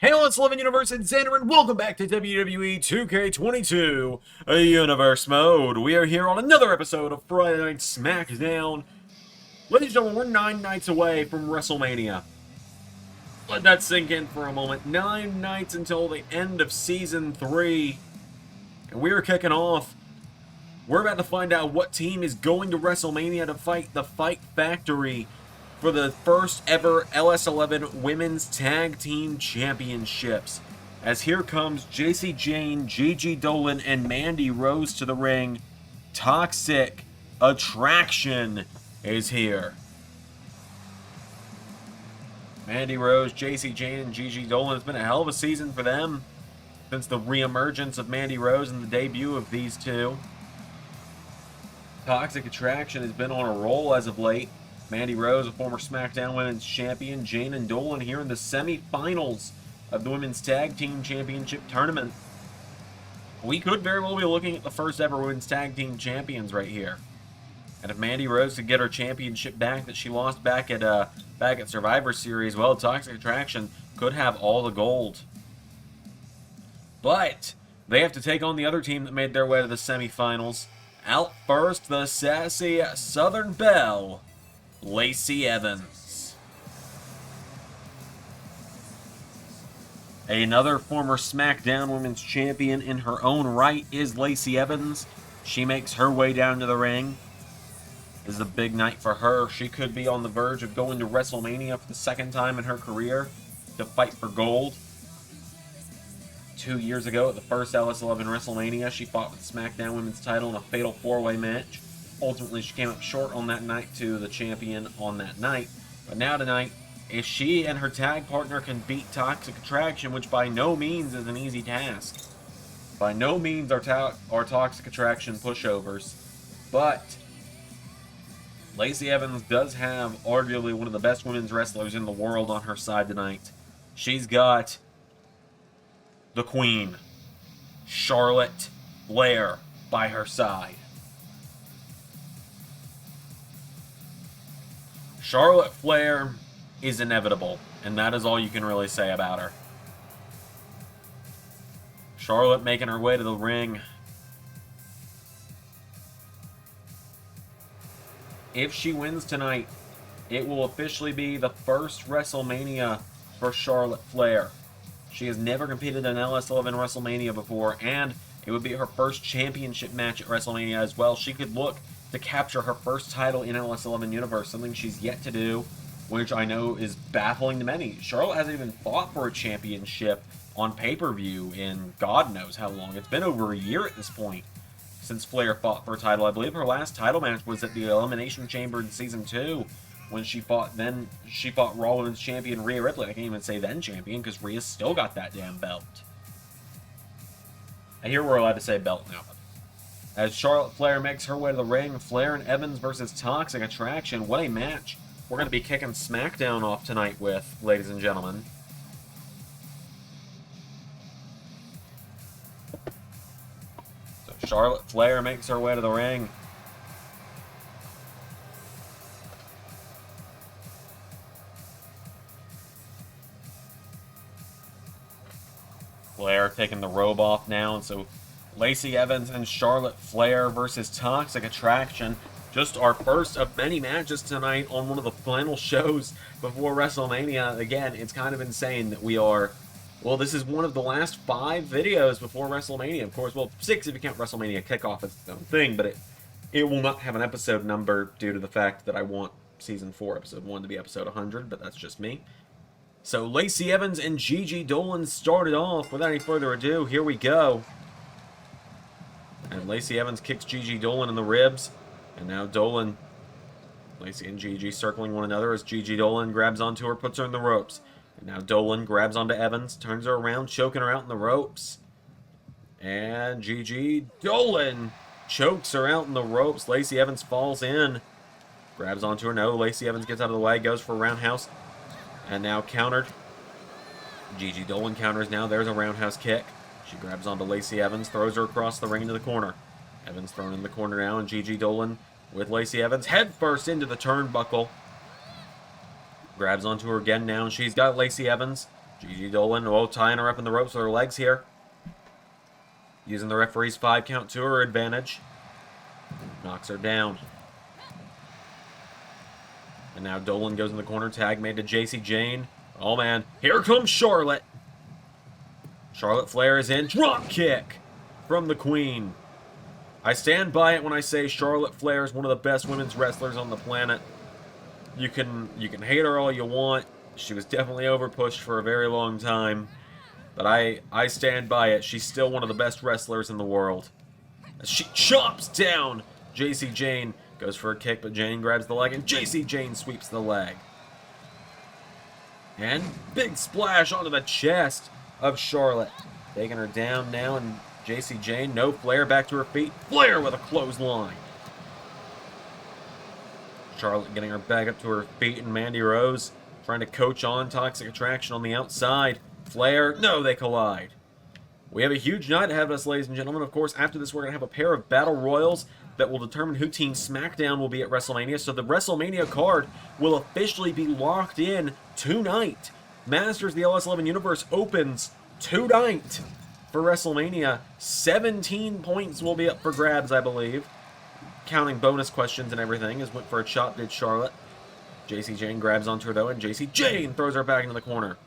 Hey, LS11 Universe and Xander, and welcome back to WWE 2K22 Universe Mode. We are here on another episode of Friday Night Smackdown. Ladies and gentlemen, we're 9 nights away from WrestleMania. Let that sink in for a moment. 9 nights until the end of Season 3. And we're kicking off. We're about to find out what team is going to WrestleMania to fight the Fight Factory for the first ever LS11 Women's Tag Team Championships. As here comes Jacy Jayne, Gigi Dolan, and Mandy Rose to the ring. Toxic Attraction is here. Mandy Rose, Jacy Jayne, and Gigi Dolan. It's been a hell of a season for them since the re-emergence of Mandy Rose and the debut of these two. Toxic Attraction has been on a roll as of late. Mandy Rose, a former SmackDown Women's Champion. Jayne and Dolan here in the semifinals of the Women's Tag Team Championship Tournament. We could very well be looking at the first ever Women's Tag Team Champions right here. And if Mandy Rose could get her championship back that she lost back at Survivor Series, well, Toxic Attraction could have all the gold. But they have to take on the other team that made their way to the semifinals. Out first, the sassy Southern Belle, Lacey Evans. Another former SmackDown Women's Champion in her own right is Lacey Evans. She makes her way down to the ring. This is a big night for her. She could be on the verge of going to WrestleMania for the second time in her career to fight for gold. 2 years ago at the first LS11 WrestleMania, she fought for the SmackDown Women's title in a fatal 4-way match. Ultimately, she came up short on that night to the champion on that night. But now tonight, if she and her tag partner can beat Toxic Attraction, which by no means is an easy task. By no means are Toxic Attraction pushovers. But Lacey Evans does have arguably one of the best women's wrestlers in the world on her side tonight. She's got the Queen, Charlotte Flair, by her side. Charlotte Flair is inevitable, and that is all you can really say about her. Charlotte making her way to the ring. If she wins tonight, it will officially be the first WrestleMania for Charlotte Flair. She has never competed in LS11 WrestleMania before, and it would be her first championship match at WrestleMania as well. She could look to capture her first title in LS11 Universe, something she's yet to do, which I know is baffling to many. Charlotte hasn't even fought for a championship on pay-per-view in God knows how long. It's been over a year at this point since Flair fought for a title. I believe her last title match was at the Elimination Chamber in Season 2 when she fought Rollins champion Rhea Ripley. I can't even say then champion because Rhea's still got that damn belt. I hear we're allowed to say belt now. As Charlotte Flair makes her way to the ring, Flair and Evans versus Toxic Attraction. What a match we're going to be kicking Smackdown off tonight with, ladies and gentlemen. So Charlotte Flair makes her way to the ring. Flair taking the robe off now, and so Lacey Evans and Charlotte Flair versus Toxic Attraction. Just our first of many matches tonight on one of the final shows before WrestleMania. Again, it's kind of insane that we are, well, this is one of the last 5 videos before WrestleMania. Of course, well, 6 if you count WrestleMania Kickoff as its own thing, but it will not have an episode number due to the fact that I want Season 4, Episode 1 to be Episode 100, but that's just me. So Lacey Evans and Gigi Dolan started off. Without any further ado, here we go. And Lacey Evans kicks Gigi Dolan in the ribs. And now Dolan, Lacey and Gigi circling one another as Gigi Dolan grabs onto her, puts her in the ropes. And now Dolan grabs onto Evans, turns her around, choking her out in the ropes. And Gigi Dolan chokes her out in the ropes. Lacey Evans falls in. Grabs onto her. No, Lacey Evans gets out of the way, goes for a roundhouse. And now countered. Gigi Dolan counters now. There's a roundhouse kick. She grabs onto Lacey Evans, throws her across the ring into the corner. Evans thrown in the corner now, and Gigi Dolan with Lacey Evans head first into the turnbuckle. Grabs onto her again now, and she's got Lacey Evans. JJ Dolan, tying her up in the ropes with her legs here. Using the referee's 5 count to her advantage. Knocks her down. And now Dolan goes in the corner. Tag made to JC Jane. Oh, man. Here comes Charlotte. Charlotte Flair is in. Drop kick from the Queen. I stand by it when I say Charlotte Flair is one of the best women's wrestlers on the planet. You can hate her all you want. She was definitely overpushed for a very long time. But I stand by it. She's still one of the best wrestlers in the world. She chops down JC Jane. Goes for a kick, but Jane grabs the leg, and JC Jane sweeps the leg. And big splash onto the chest of Charlotte. Taking her down now, and JC Jane, no Flair, back to her feet. Flair with a clothesline. Charlotte getting her back up to her feet, and Mandy Rose trying to coach on Toxic Attraction on the outside. Flair, no, they collide. We have a huge night ahead of us, ladies and gentlemen. Of course, after this, we're going to have a pair of Battle Royals that will determine who Team Smackdown will be at WrestleMania. So the WrestleMania card will officially be locked in tonight. Masters of the LS11 Universe opens tonight for WrestleMania. 17 points will be up for grabs, I believe. Counting bonus questions and everything, as went for a chop, did Charlotte. JC Jane grabs onto her, though, and JC Jane throws her back into the corner.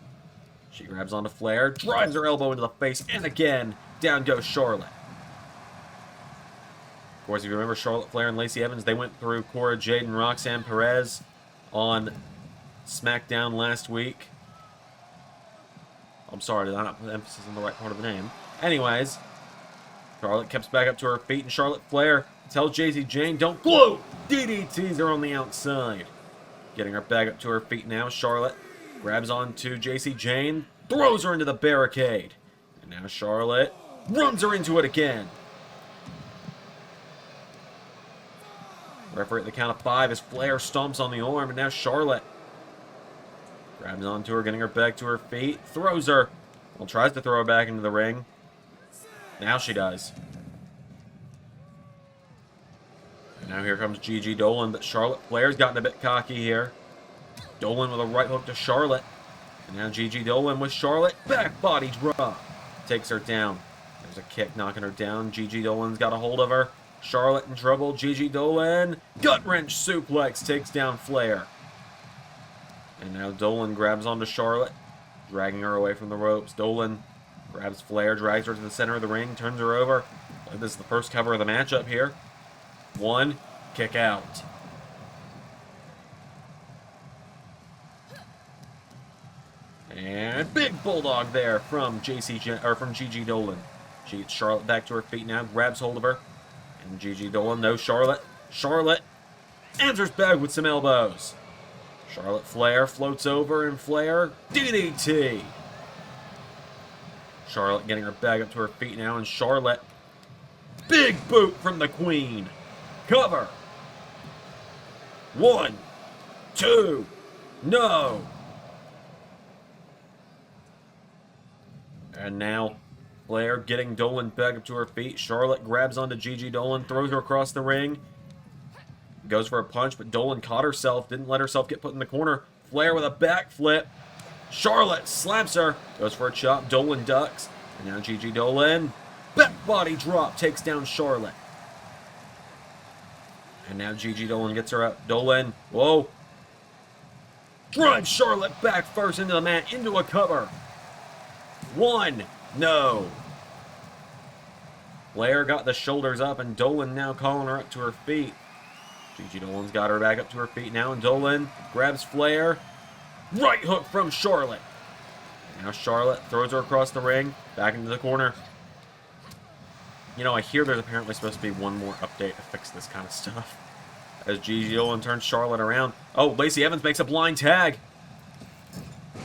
She grabs onto Flair, drives her elbow into the face, and again, down goes Charlotte. Of course, if you remember Charlotte Flair and Lacey Evans, they went through Cora Jade and Roxanne Perez on SmackDown last week. I'm sorry, did I not put emphasis on the right part of the name? Anyways, Charlotte keeps back up to her feet, and Charlotte Flair tells JC Jane, don't gloat! DDTs are on the outside. Getting her back up to her feet now, Charlotte grabs onto JC Jane, throws her into the barricade. And now Charlotte runs her into it again. Referee at the count of 5 as Flair stomps on the arm, and now Charlotte grabs onto her, getting her back to her feet, throws her. Well, tries to throw her back into the ring. Now she does. And now here comes Gigi Dolan, but Charlotte Flair's gotten a bit cocky here. Dolan with a right hook to Charlotte. And now Gigi Dolan with Charlotte. Back body drop. Takes her down. There's a kick knocking her down. Gigi Dolan's got a hold of her. Charlotte in trouble. Gigi Dolan. Gut wrench suplex. Takes down Flair. And now Dolan grabs onto Charlotte. Dragging her away from the ropes. Dolan grabs Flair. Drags her to the center of the ring. Turns her over. This is the first cover of the matchup here. 1. Kick out. And big bulldog there from Gigi Dolan. She gets Charlotte back to her feet now, grabs hold of her. And Gigi Dolan, no Charlotte. Charlotte answers back with some elbows. Charlotte Flair floats over, and Flair DDT. Charlotte getting her back up to her feet now, and Charlotte big boot from the Queen. Cover. 1, 2, no. And now, Flair getting Dolan back up to her feet. Charlotte grabs onto Gigi Dolan, throws her across the ring. Goes for a punch, but Dolan caught herself, didn't let herself get put in the corner. Flair with a backflip. Charlotte slaps her, goes for a chop. Dolan ducks. And now Gigi Dolan, back body drop, takes down Charlotte. And now Gigi Dolan gets her up. Dolan, whoa. Drives Charlotte back first into the mat, into a cover. 1, no. Flair got the shoulders up, and Dolan now calling her up to her feet. Gigi Dolan's got her back up to her feet now, and Dolan grabs Flair. Right hook from Charlotte. And now Charlotte throws her across the ring, back into the corner. You know, I hear there's apparently supposed to be one more update to fix this kind of stuff. As Gigi Dolan turns Charlotte around. Oh, Lacey Evans makes a blind tag.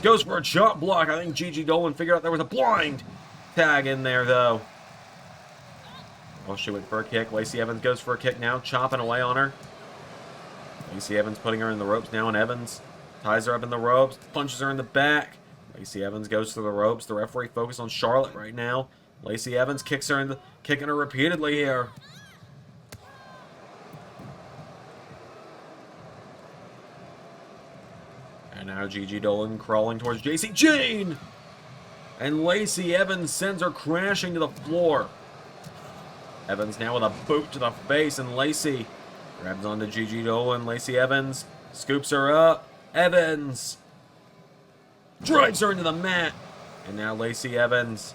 Goes for a chop block. I think Gigi Dolan figured out there was a blind tag in there, though. Well, she went for a kick. Lacey Evans goes for a kick now, chopping away on her. Lacey Evans putting her in the ropes now, and Evans ties her up in the ropes, punches her in the back. Lacey Evans goes through the ropes. The referee focused on Charlotte right now. Lacey Evans kicks her in the, kicking her repeatedly here. And now Gigi Dolan crawling towards JC Jane. And Lacey Evans sends her crashing to the floor. Evans now with a boot to the face, and Lacey grabs onto Gigi Dolan. Lacey Evans scoops her up. Evans drives her into the mat. And now Lacey Evans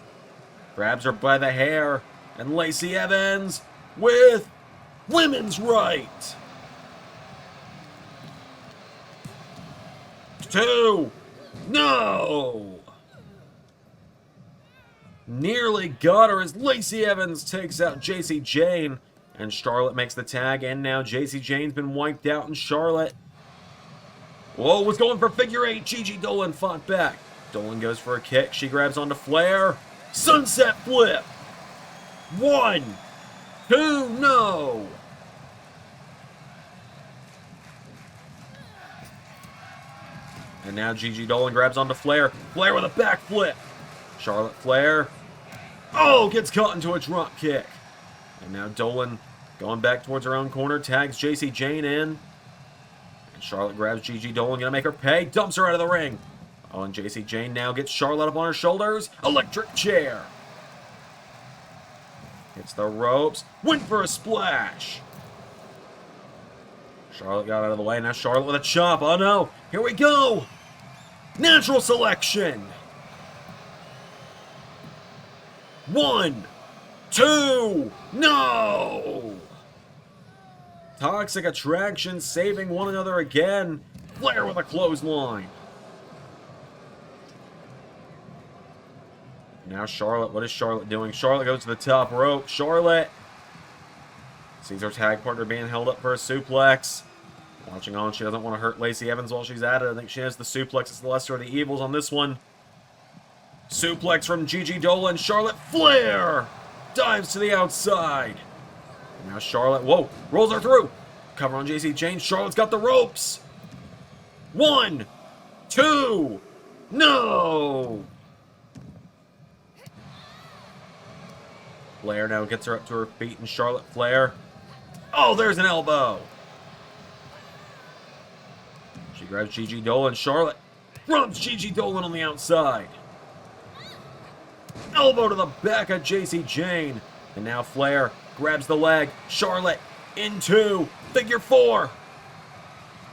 grabs her by the hair. And Lacey Evans with women's right. 2. No! Nearly got her as Lacey Evans takes out JC Jane. And Charlotte makes the tag, and now JC Jane's been wiped out, and Charlotte, whoa, was going for figure 8. Gigi Dolan fought back. Dolan goes for a kick. She grabs onto Flair. Sunset flip. 1, 2, no. And now Gigi Dolan grabs onto Flair. Flair with a backflip. Charlotte Flair. Oh, gets caught into a drop kick. And now Dolan going back towards her own corner. Tags JC Jane in. And Charlotte grabs Gigi Dolan. Gonna make her pay. Dumps her out of the ring. Oh, and JC Jane now gets Charlotte up on her shoulders. Electric chair. Hits the ropes. Went for a splash. Charlotte got out of the way. Now Charlotte with a chop. Oh no. Here we go. Natural selection. 1, 2, no! Toxic Attraction saving one another again. Flair with a clothesline. Now Charlotte, what is Charlotte doing? Charlotte goes to the top rope. Charlotte sees her tag partner being held up for a suplex. Watching on, she doesn't want to hurt Lacey Evans while she's at it. I think she has the suplex as the lesser of the evils on this one. Suplex from Gigi Dolan. Charlotte Flair dives to the outside. And now Charlotte, whoa, rolls her through. Cover on JC Jane. Charlotte's got the ropes. 1, 2, no. Flair now gets her up to her feet, and Charlotte Flair. Oh, there's an elbow. She grabs Gigi Dolan. Charlotte rubs Gigi Dolan on the outside. Elbow to the back of JC Jane. And now Flair grabs the leg. Charlotte into figure 4.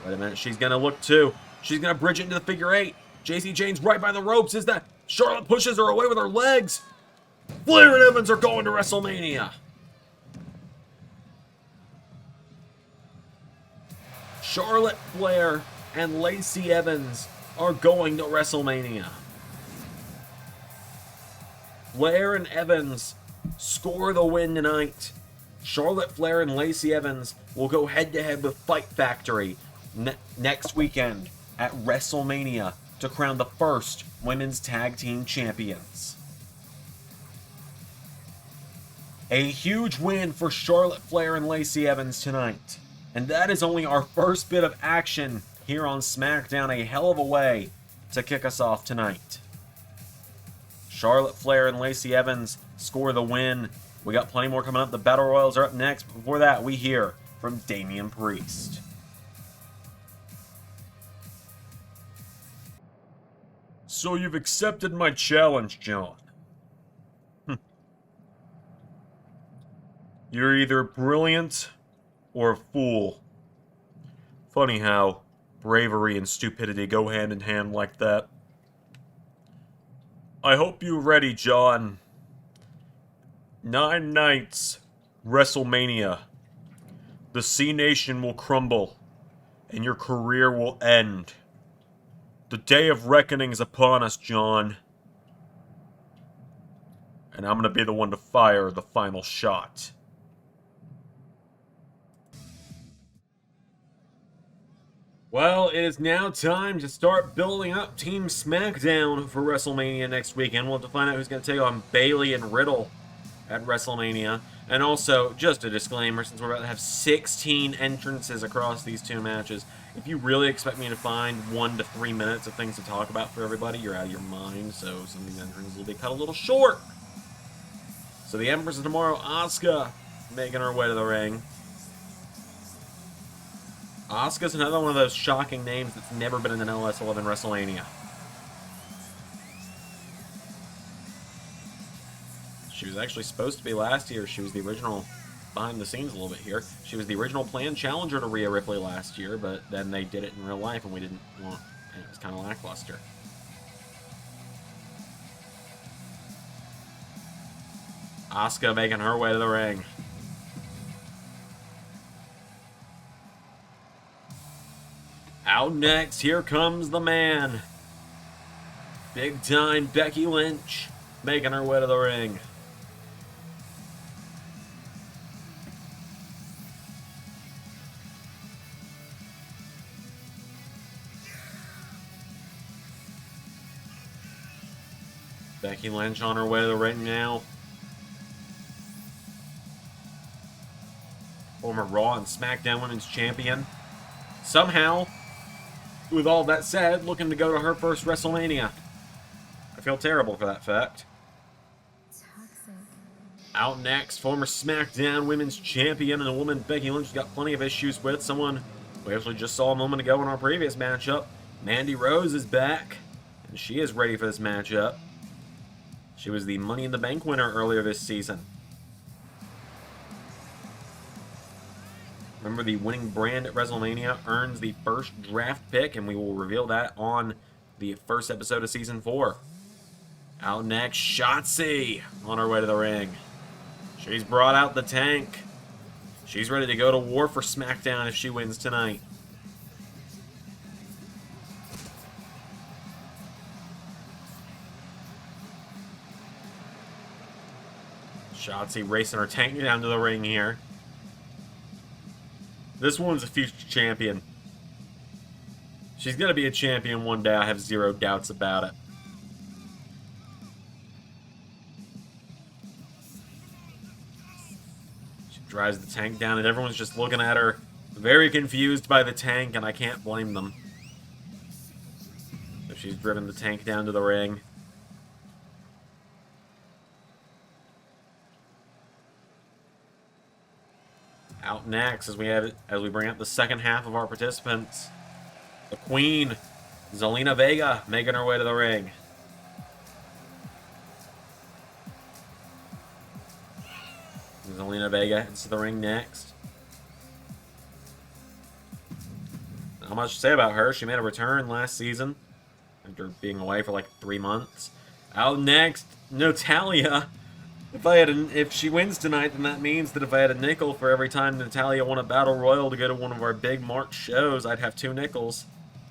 Wait a minute. She's going to look too. She's going to bridge it into the figure 8. JC Jane's right by the ropes. Is that Charlotte pushes her away with her legs. Flair and Evans are going to WrestleMania. Charlotte Flair and Lacey Evans are going to WrestleMania. Flair and Evans score the win tonight. Charlotte Flair and Lacey Evans will go head-to-head with Fight Factory next weekend at WrestleMania to crown the first women's tag team champions. A huge win for Charlotte Flair and Lacey Evans tonight. And that is only our first bit of action here on Smackdown. A hell of a way to kick us off tonight. Charlotte Flair and Lacey Evans score the win. We got plenty more coming up. The Battle Royals are up next. But before that, we hear from Damian Priest. So you've accepted my challenge, John. You're either brilliant or a fool. Funny how bravery and stupidity go hand in hand like that. I hope you're ready, John. 9 nights, WrestleMania. The C Nation will crumble, and your career will end. The day of reckoning is upon us, John. And I'm gonna be the one to fire the final shot. Well, it is now time to start building up Team Smackdown for WrestleMania next weekend. We'll have to find out who's going to take on Bayley and Riddle at WrestleMania. And also, just a disclaimer, since we're about to have 16 entrances across these two matches, if you really expect me to find 1 to 3 minutes of things to talk about for everybody, you're out of your mind, so some of these entrances will be cut a little short. So the Empress of Tomorrow, Asuka, making her way to the ring. Asuka's another one of those shocking names that's never been in an LS11 WrestleMania. She was actually supposed to be last year. She was the original, behind the scenes a little bit here, she was the original planned challenger to Rhea Ripley last year, but then they did it in real life and we didn't want, and it was kind of lackluster. Asuka making her way to the ring. Out next, here comes the man. Big time Becky Lynch making her way to the ring. Becky Lynch on her way to the ring now. Former Raw and Smackdown Women's Champion. Somehow, with all that said, looking to go to her first WrestleMania. I feel terrible for that fact. Toxic. Out next, former SmackDown Women's Champion and a woman Becky Lynch has got plenty of issues with. Someone we actually just saw a moment ago in our previous matchup. Mandy Rose is back, and she is ready for this matchup. She was the Money in the Bank winner earlier this season. Remember, the winning brand at WrestleMania earns the first draft pick, and we will reveal that on the first episode of Season 4. Out next, Shotzi on her way to the ring. She's brought out the tank. She's ready to go to war for SmackDown if she wins tonight. Shotzi racing her tank down to the ring here. This woman's a future champion. She's going to be a champion one day, I have zero doubts about it. She drives the tank down and everyone's just looking at her, very confused by the tank, and I can't blame them. So she's driven the tank down to the ring. Out next, as we bring up the second half of our participants, the Queen, Zelina Vega, making her way to the ring. Zelina Vega heads to the ring next. Not much to say about her. She made a return last season after being away for like 3 months. Out next, Natalya. If she wins tonight, then that means that if I had a nickel for every time Natalya won a Battle Royal to go to one of our big March shows, I'd have 2 nickels.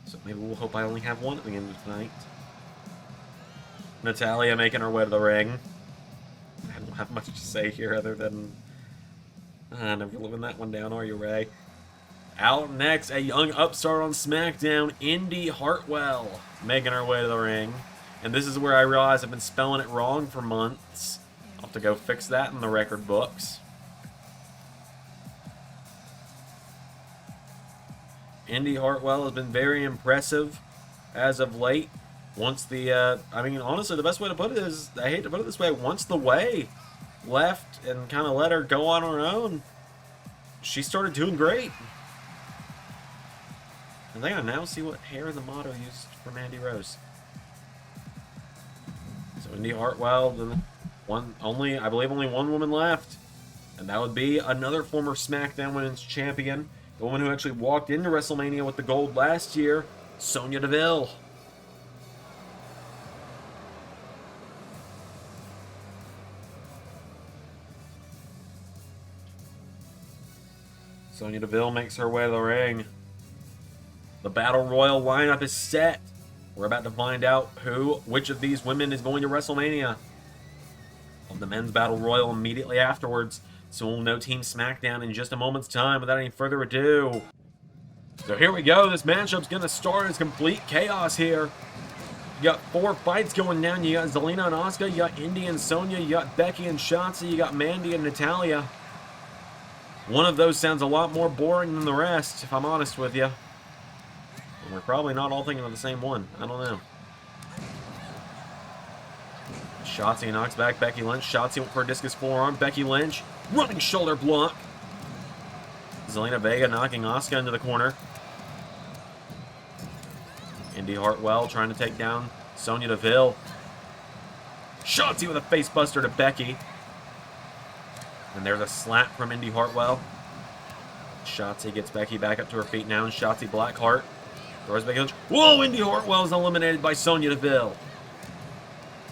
So maybe we'll hope I only have 1 at the end of tonight. Natalya making her way to the ring. I don't have much to say here other than... never living that one down, are you, Ray? Out next, a young upstart on SmackDown, Indy Hartwell, making her way to the ring. And this is where I realize I've been spelling it wrong for months. I'll have to go fix that in the record books. Indy Hartwell has been very impressive as of late. Once the, I mean, honestly, the best way to put it is, I hate to put it this way, once the Way left and kind of let her go on her own, she started doing great. I think I now see what hair the motto used for Mandy Rose. So Indy Hartwell, I believe only one woman left, and that would be another former SmackDown Women's Champion, the woman who actually walked into WrestleMania with the gold last year, Sonya Deville. Sonya Deville makes her way to the ring. The Battle Royal lineup is set. We're about to find out which of these women is going to WrestleMania. On the Men's Battle Royal immediately afterwards, so we'll know Team SmackDown in just a moment's time. Without any further ado, so here we go. This matchup's going to start as complete chaos here. You got 4 fights going down. You got Zelina and Asuka, you got Indy and Sonya, you got Becky and Shotzi, you got Mandy and Natalya. One of those sounds a lot more boring than the rest, if I'm honest with you. And we're probably not all thinking of the same one. I don't know. Shotzi knocks back Becky Lynch. Shotzi went for a discus forearm. Becky Lynch, running shoulder block. Zelina Vega knocking Asuka into the corner. Indy Hartwell trying to take down Sonya Deville. Shotzi with a face buster to Becky. And there's a slap from Indy Hartwell. Shotzi gets Becky back up to her feet now, and Shotzi Blackheart throws Becky Lynch. Whoa, Indy Hartwell is eliminated by Sonya Deville.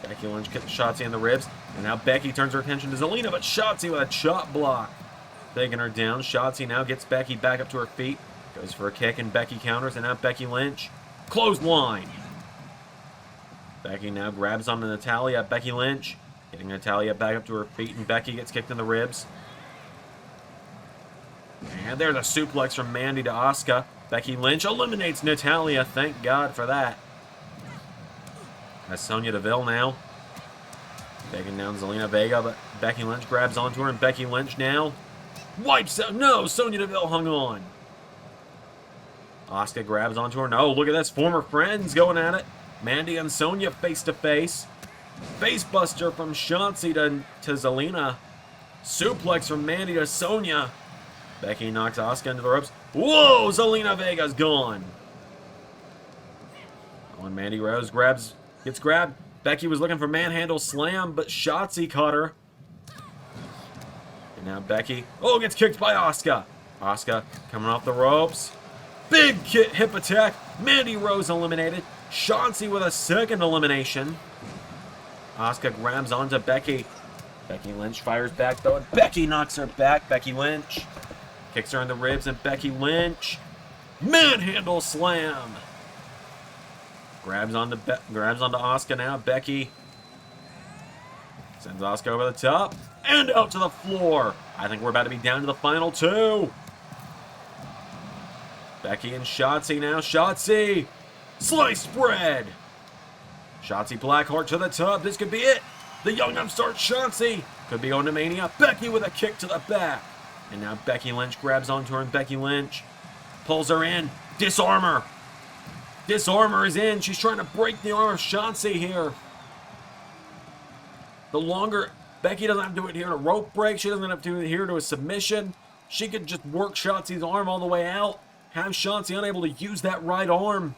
Becky Lynch gets Shotzi in the ribs, and now Becky turns her attention to Zelina, but Shotzi with a chop block. Taking her down. Shotzi now gets Becky back up to her feet. Goes for a kick, and Becky counters, and now Becky Lynch. Clothesline. Becky now grabs onto Natalya. Becky Lynch getting Natalya back up to her feet, and Becky gets kicked in the ribs. And there's a suplex from Mandy to Asuka. Becky Lynch eliminates Natalya. Thank God for that. That's Sonya Deville now. Taking down Zelina Vega, but Becky Lynch grabs onto her, and Becky Lynch now wipes out. No, Sonya Deville hung on. Asuka grabs onto her. No, look at this. Former friends going at it. Mandy and Sonya face to face. Face buster from Shotzi to Zelina. Suplex from Mandy to Sonya. Becky knocks Asuka into the ropes. Whoa, Zelina Vega's gone. When Mandy Rose gets grabbed. Becky was looking for manhandle slam, but Shotzi caught her. And now Becky, gets kicked by Asuka. Asuka coming off the ropes. Big hip attack. Mandy Rose eliminated. Shotzi with a second elimination. Asuka grabs onto Becky. Becky Lynch fires back though, and Becky knocks her back. Becky Lynch kicks her in the ribs, and Becky Lynch manhandle slam. Grabs onto Asuka now. Becky sends Asuka over the top and out to the floor. I think we're about to be down to the final two. Becky and Shotzi now. Shotzi, slice spread. Shotzi Blackheart to the top. This could be it. The young upstart Shotzi could be on to Mania. Becky with a kick to the back. And now Becky Lynch grabs onto her, and Becky Lynch pulls her in. Disarm her. Disarm her is in. She's trying to break the arm of Shotzi here. The longer Becky doesn't have to do it here to rope break. She doesn't have to do it here to a submission. She could just work Shotzi's arm all the way out. Have Shotzi unable to use that right arm.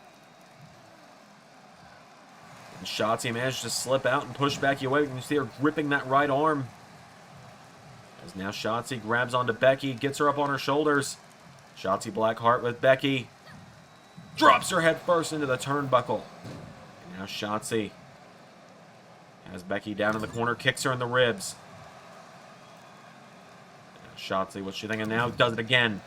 And Shotzi managed to slip out and push Becky away. You can see her gripping that right arm. As now Shotzi grabs onto Becky, gets her up on her shoulders. Shotzi Blackheart with Becky. Drops her head first into the turnbuckle. And now Shotzi has Becky down in the corner, kicks her in the ribs. Now Shotzi, what's she thinking now? Does it again.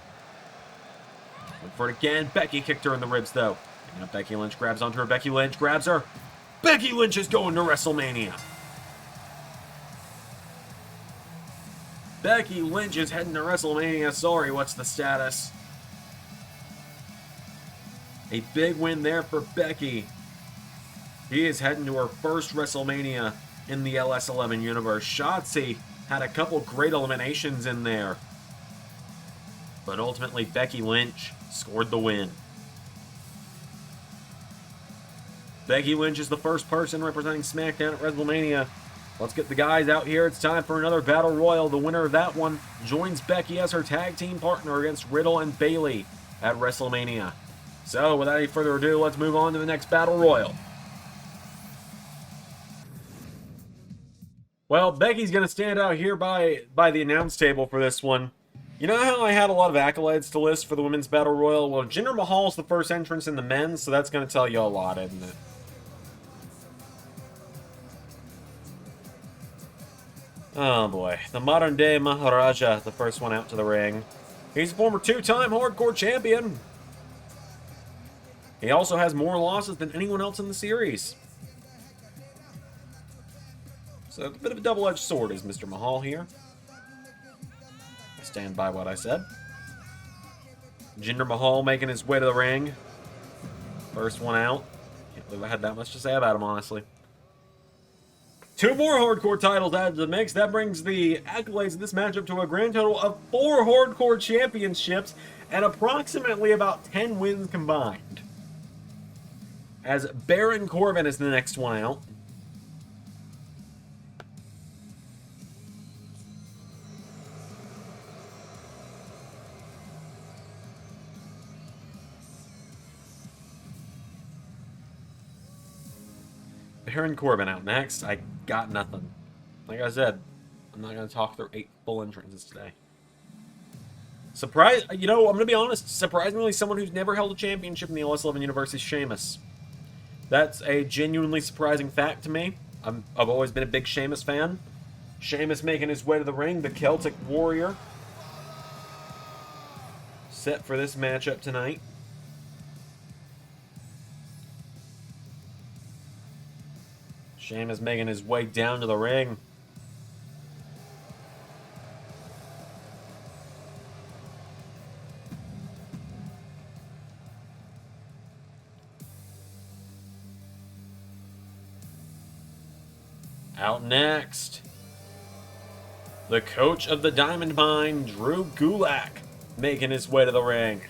Went for it again. Becky kicked her in the ribs, though. And now Becky Lynch grabs onto her. Becky Lynch grabs her. Becky Lynch is going to WrestleMania. Becky Lynch is heading to WrestleMania. Sorry, what's the status? A big win there for Becky. She is heading to her first WrestleMania in the LS11 Universe. Shotzi had a couple great eliminations in there. But ultimately, Becky Lynch scored the win. Becky Lynch is the first person representing SmackDown at WrestleMania. Let's get the guys out here. It's time for another Battle Royal. The winner of that one joins Becky as her tag team partner against Riddle and Bayley at WrestleMania. So, without any further ado, let's move on to the next Battle Royal. Well, Becky's going to stand out here by the announce table for this one. You know how I had a lot of accolades to list for the Women's Battle Royal? Well, Jinder Mahal's the first entrance in the men's, so that's going to tell you a lot, isn't it? Oh boy, the modern day Maharaja, the first one out to the ring. He's a former two-time hardcore champion. He also has more losses than anyone else in the series. So it's a bit of a double-edged sword is Mr. Mahal here. I stand by what I said. Jinder Mahal making his way to the ring. First one out. Can't believe I had that much to say about him, honestly. Two more hardcore titles added to the mix. That brings the accolades of this matchup to a grand total of 4 hardcore championships and approximately about 10 wins combined. As Baron Corbin is the next one out. Baron Corbin out next. I got nothing. Like I said, I'm not going to talk through 8 full entrances today. Surprise, you know, I'm going to be honest. Surprisingly, someone who's never held a championship in the LS11 Universe is Sheamus. That's a genuinely surprising fact to me. I've always been a big Sheamus fan. Sheamus making his way to the ring, the Celtic Warrior. Set for this matchup tonight. Sheamus making his way down to the ring. Out next, the coach of the Diamond Mine, Drew Gulak, making his way to the ring.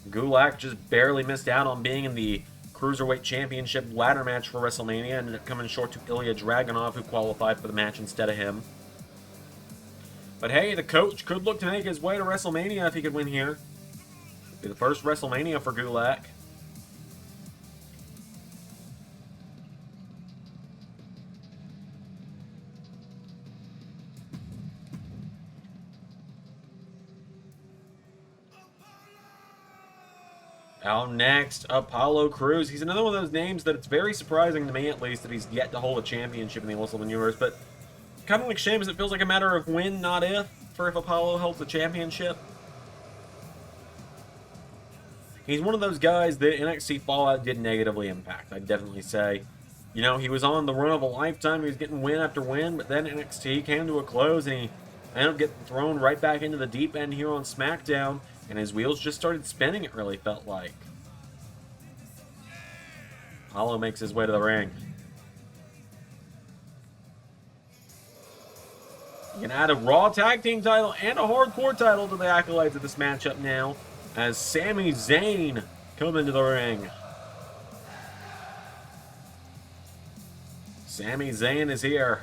Gulak just barely missed out on being in the Cruiserweight Championship ladder match for WrestleMania, ended up coming short to Ilya Dragunov, who qualified for the match instead of him. But hey, the coach could look to make his way to WrestleMania if he could win here. It'd be the first WrestleMania for Gulak. Out next, Apollo Crews. He's another one of those names that it's very surprising to me, at least, that he's yet to hold a championship in the LS11 Universe. But kind of like Sheamus, it feels like a matter of when, not if, for if Apollo holds the championship. He's one of those guys that NXT Fallout did negatively impact, I'd definitely say. You know, he was on the run of a lifetime. He was getting win after win, but then NXT came to a close, and he ended up getting thrown right back into the deep end here on Smackdown. And his wheels just started spinning, it really felt like. Apollo makes his way to the ring. You can add a Raw Tag Team title and a Hardcore title to the accolades of this matchup now, as Sami Zayn come into the ring. Sami Zayn is here.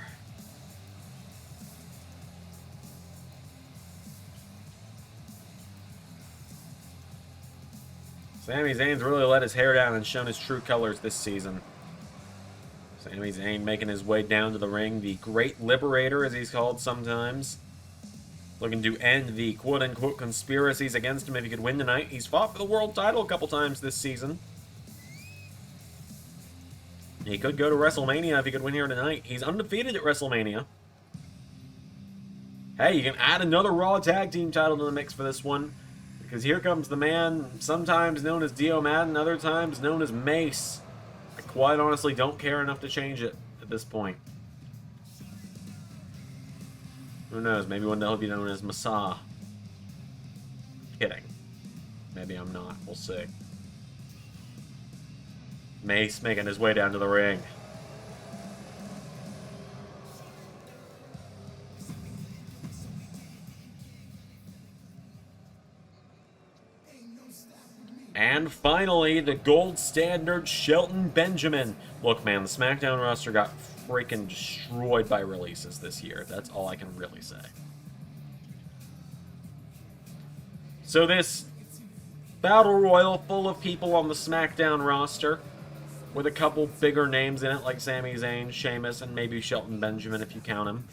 Sami Zayn's really let his hair down and shown his true colors this season. Sami Zayn making his way down to the ring, the Great Liberator, as he's called sometimes. Looking to end the quote-unquote conspiracies against him if he could win tonight. He's fought for the world title a couple times this season. He could go to WrestleMania if he could win here tonight. He's undefeated at WrestleMania. Hey, you can add another Raw Tag Team title to the mix for this one. Because here comes the man, sometimes known as Dio Madden, other times known as Mace. I quite honestly don't care enough to change it at this point. Who knows, maybe one day he'll be known as Masa. Kidding. Maybe I'm not, we'll see. Mace making his way down to the ring. And finally, the gold standard, Shelton Benjamin. Look, man, the Smackdown roster got freaking destroyed by releases this year. That's all I can really say. So this Battle Royal full of people on the Smackdown roster, with a couple bigger names in it, like Sami Zayn, Sheamus, and maybe Shelton Benjamin if you count him.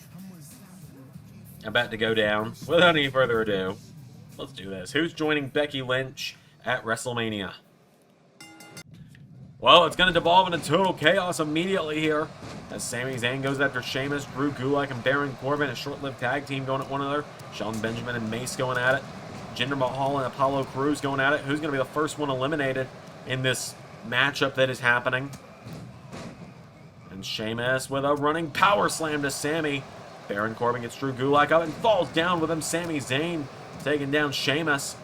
About to go down. Without any further ado, let's do this. Who's joining Becky Lynch at WrestleMania? Well, it's going to devolve into total chaos immediately here, as Sami Zayn goes after Sheamus, Drew Gulak, and Baron Corbin, a short-lived tag team going at one another. Shelton Benjamin and Mace going at it. Jinder Mahal and Apollo Crews going at it. Who's going to be the first one eliminated in this matchup that is happening? And Sheamus with a running power slam to Sami. Baron Corbin gets Drew Gulak up and falls down with him. Sami Zayn taking down Sheamus.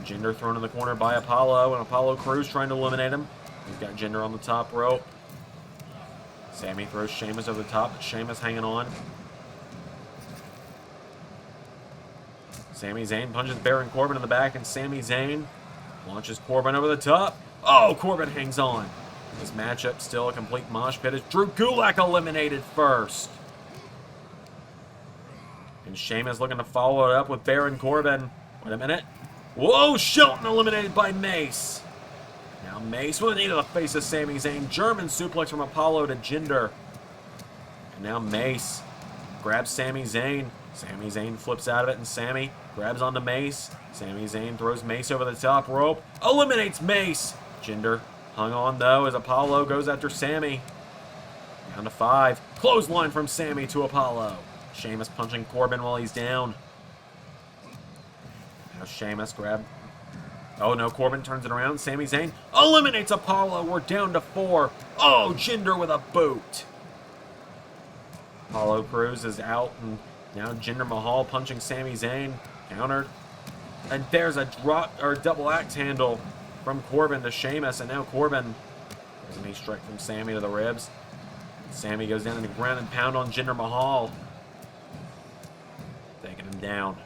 Jinder thrown in the corner by Apollo, and Apollo Crews trying to eliminate him. He's got Jinder on the top rope. Sami throws Sheamus over the top, but Sheamus hanging on. Sami Zayn punches Baron Corbin in the back, and Sami Zayn launches Corbin over the top. Oh, Corbin hangs on. This matchup still a complete mosh pit as Drew Gulak eliminated first. And Sheamus looking to follow it up with Baron Corbin. Wait a minute. Whoa, Shelton eliminated by Mace. Now Mace with a knee to the face of Sami Zayn. German suplex from Apollo to Jinder. And now Mace grabs Sami Zayn. Sami Zayn flips out of it, and Sami grabs onto Mace. Sami Zayn throws Mace over the top rope. Eliminates Mace. Jinder hung on, though, as Apollo goes after Sami. Down to 5. Clothesline from Sami to Apollo. Sheamus punching Corbin while he's down. Now Sheamus grab... Oh, no, Corbin turns it around. Sami Zayn eliminates Apollo. We're down to 4. Oh, Jinder with a boot. Apollo Crews is out, and now Jinder Mahal punching Sami Zayn. Countered. And there's a double axe handle from Corbin to Sheamus, and now Corbin there's a knee strike from Sami to the ribs. Sami goes down to the ground and pound on Jinder Mahal. Taking him down.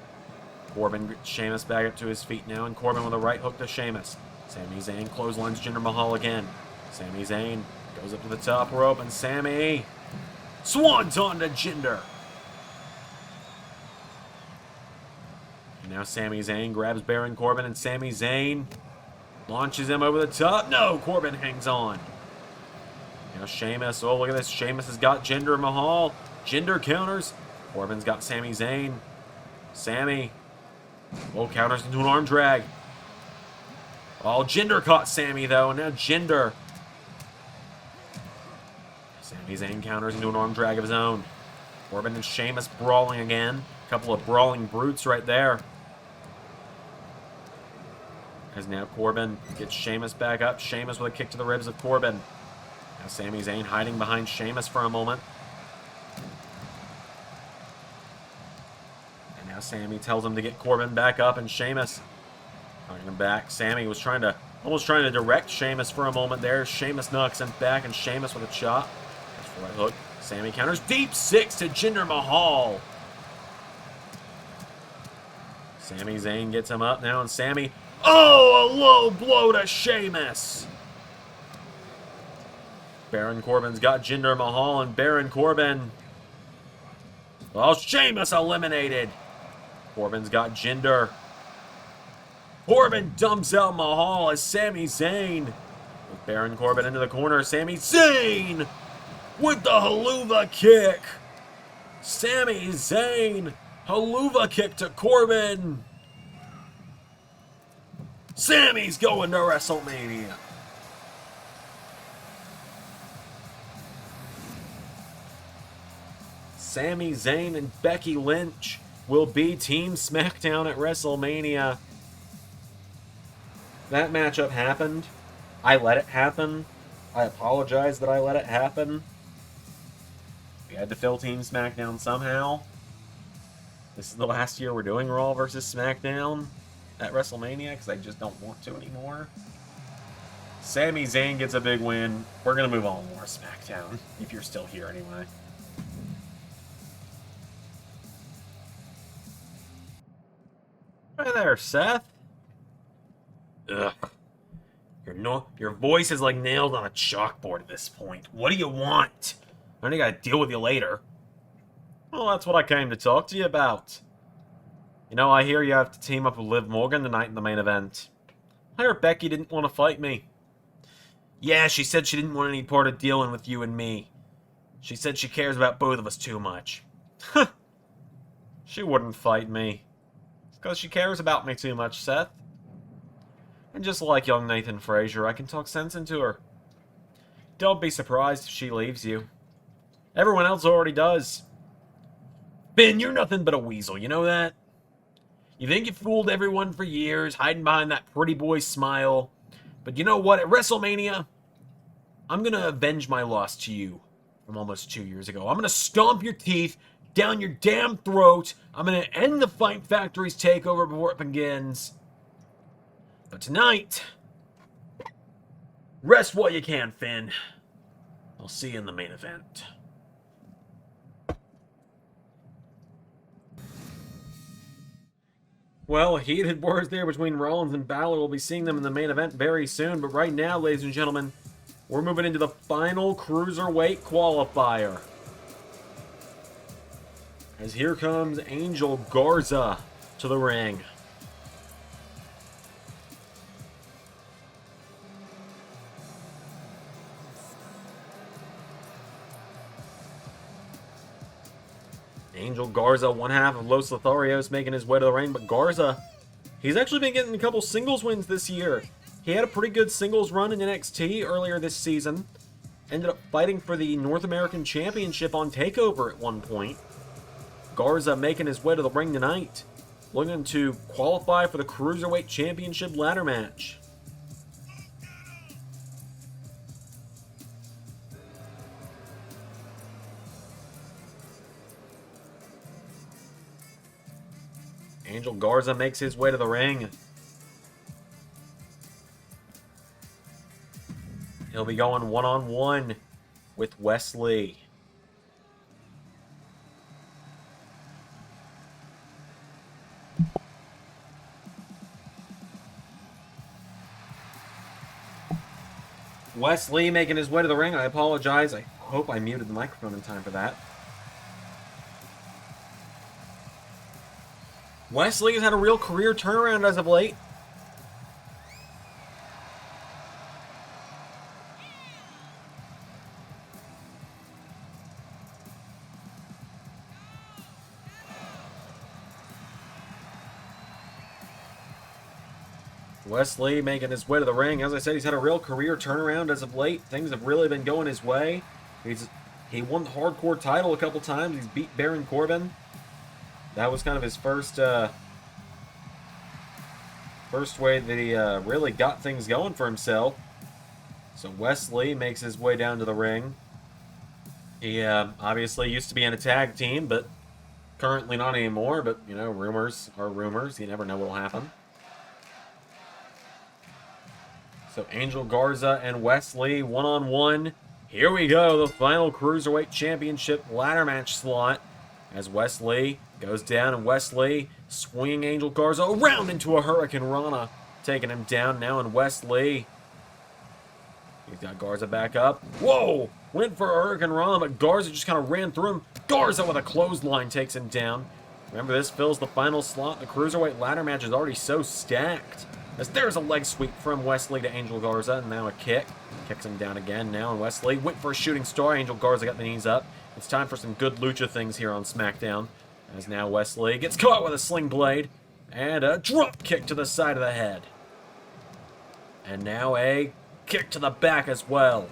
Corbin gets Sheamus back up to his feet now, and Corbin with a right hook to Sheamus. Sami Zayn clotheslines Jinder Mahal again. Sami Zayn goes up to the top rope, and Sami swanton to Jinder. And now Sami Zayn grabs Baron Corbin, and Sami Zayn launches him over the top. No, Corbin hangs on. Now Sheamus, oh look at this, Sheamus has got Jinder Mahal. Jinder counters. Corbin's got Sami Zayn. Sami, oh, counters into an arm drag. Oh, Jinder caught Sami though, and now Jinder. Sami Zayn counters into an arm drag of his own. Corbin and Sheamus brawling again. A couple of brawling brutes right there. As now Corbin gets Sheamus back up. Sheamus with a kick to the ribs of Corbin. Now Sami Zayn hiding behind Sheamus for a moment. And now Sami tells him to get Corbin back up, and Sheamus knocking him back. Sami was almost trying to direct Sheamus for a moment there. Sheamus knocks him back, and Sheamus with a chop. That's the right hook. Sami counters. Deep 6 to Jinder Mahal. Sami Zayn gets him up now, and Sami... Oh, a low blow to Sheamus. Baron Corbin's got Jinder Mahal, and Baron Corbin... Well, Sheamus eliminated. Corbin's got Jinder. Corbin dumps out Mahal as Sami Zayn. With Baron Corbin into the corner, Sami Zayn with the haluva kick. Sami Zayn, haluva kick to Corbin. Sami's going to WrestleMania. Sami Zayn and Becky Lynch will be Team Smackdown at WrestleMania. That matchup happened. I let it happen. I apologize that I let it happen. We had to fill Team Smackdown somehow. This is the last year we're doing Raw versus SmackDown at WrestleMania because I just don't want to anymore. Sami Zayn gets a big win. We're going to move on more SmackDown, if you're still here anyway. Hi there, Seth. Ugh. Your voice is like nailed on a chalkboard at this point. What do you want? I only gotta deal with you later. Well, that's what I came to talk to you about. You know, I hear you have to team up with Liv Morgan tonight in the main event. I heard Becky didn't want to fight me. Yeah, she said she didn't want any part of dealing with you and me. She said she cares about both of us too much. She wouldn't fight me. It's because she cares about me too much, Seth. And just like young Nathan Frazier, I can talk sense into her. Don't be surprised if she leaves you. Everyone else already does. Finn, you're nothing but a weasel, you know that? You think you fooled everyone for years, hiding behind that pretty boy smile. But you know what? At WrestleMania, I'm going to avenge my loss to you from almost 2 years ago. I'm going to stomp your teeth down your damn throat. I'm going to end the Fight Factory's takeover before it begins. But tonight, rest while you can, Finn. I'll see you in the main event. Well, heated words there between Rollins and Balor. We'll be seeing them in the main event very soon. But right now, ladies and gentlemen, we're moving into the final Cruiserweight qualifier. As here comes Angel Garza to the ring. Angel Garza, one half of Los Lotharios, making his way to the ring, but Garza, he's actually been getting a couple singles wins this year. He had a pretty good singles run in NXT earlier this season. Ended up fighting for the North American Championship on TakeOver at one point. Garza making his way to the ring tonight, looking to qualify for the Cruiserweight Championship ladder match. Angel Garza makes his way to the ring. He'll be going one-on-one with Wesley. Wesley making his way to the ring. I apologize. I hope I muted the microphone in time for that. Wesley has had a real career turnaround as of late. Wesley making his way to the ring. As I said, he's had a real career turnaround as of late. Things have really been going his way. He won the hardcore title a couple times. He's beat Baron Corbin. That was kind of his first way that he really got things going for himself. So Wesley makes his way down to the ring. He obviously used to be in a tag team, but currently not anymore. But, you know, rumors are rumors. You never know what will happen. So Angel Garza and Wesley, one-on-one. Here we go, the final Cruiserweight Championship ladder match slot. As Wesley goes down, and Wesley swinging Angel Garza around into a Hurricane Rana, taking him down now. And Wesley, he's got Garza back up. Whoa! Went for a Hurricane Rana, but Garza just kind of ran through him. Garza with a clothesline takes him down. Remember, this fills the final slot. The Cruiserweight ladder match is already so stacked. As there's a leg sweep from Wesley to Angel Garza, and now a kick. Kicks him down again now, and Wesley went for a shooting star. Angel Garza got the knees up. It's time for some good lucha things here on Smackdown. As now Wesley gets caught with a sling blade, and a drop kick to the side of the head. And now a kick to the back as well.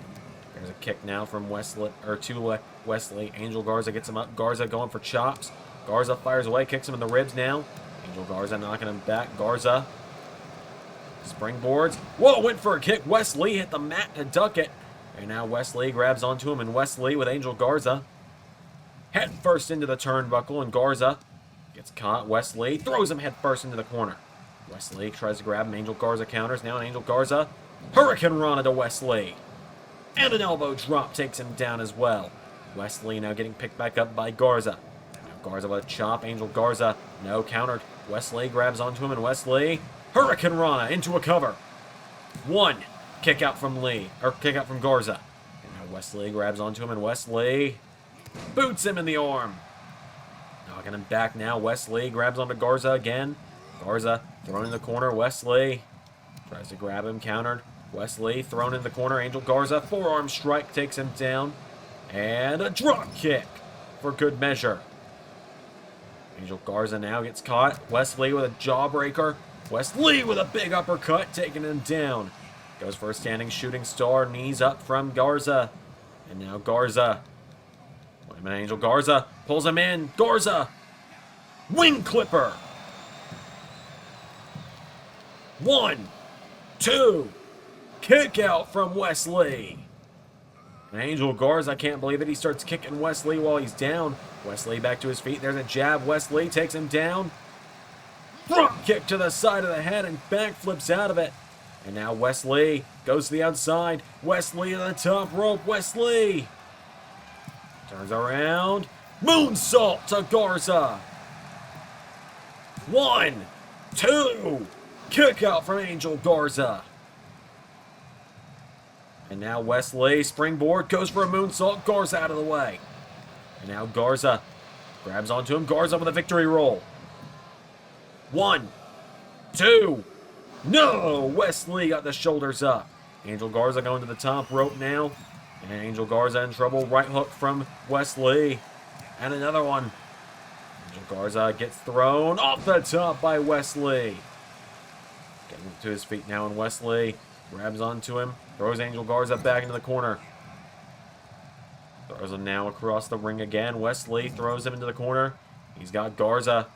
There's a kick now from Wesley, or to Wesley. Angel Garza gets him up. Garza going for chops. Garza fires away, kicks him in the ribs now. Angel Garza knocking him back. Garza springboards. Whoa, went for a kick. Wesley hit the mat to duck it. And now Wesley grabs onto him, and Wesley with Angel Garza head first into the turnbuckle, and Garza gets caught. Wesley throws him head first into the corner. Wesley tries to grab him. Angel Garza counters. Now Angel Garza, Hurricane Rana to Wesley. And an elbow drop takes him down as well. Wesley now getting picked back up by Garza. Now Garza with a chop. Angel Garza, no, countered. Wesley grabs onto him, and Wesley, Hurricane Rana into a cover. One. Kick out from Garza. And now Wesley grabs onto him, and Wesley boots him in the arm. Knocking him back now. Wesley grabs onto Garza again. Garza thrown in the corner. Wesley tries to grab him, countered. Wesley thrown in the corner. Angel Garza, forearm strike, takes him down. And a drop kick for good measure. Angel Garza now gets caught. Wesley with a jawbreaker. Wesley with a big uppercut, taking him down. Goes for a standing shooting star. Knees up from Garza. And now Garza. Wait a minute, Angel Garza pulls him in. Garza. Wing clipper. 1, 2. Kick out from Wesley. And Angel Garza, I can't believe it. He starts kicking Wesley while he's down. Wesley back to his feet. There's a jab. Wesley takes him down. Front kick to the side of the head and backflips out of it. And now Wesley goes to the outside. Wesley to the top rope. Wesley turns around. Moonsault to Garza. 1, 2. Kick out from Angel Garza. And now Wesley, springboard, goes for a moonsault. Garza out of the way. And now Garza grabs onto him. Garza with a victory roll. 1, 2. No! Wesley got the shoulders up. Angel Garza going to the top rope now. And Angel Garza in trouble. Right hook from Wesley. And another one. Angel Garza gets thrown off the top by Wesley. Getting to his feet now, and Wesley grabs onto him, throws Angel Garza back into the corner. Throws him now across the ring again. Wesley throws him into the corner. He's got Garza.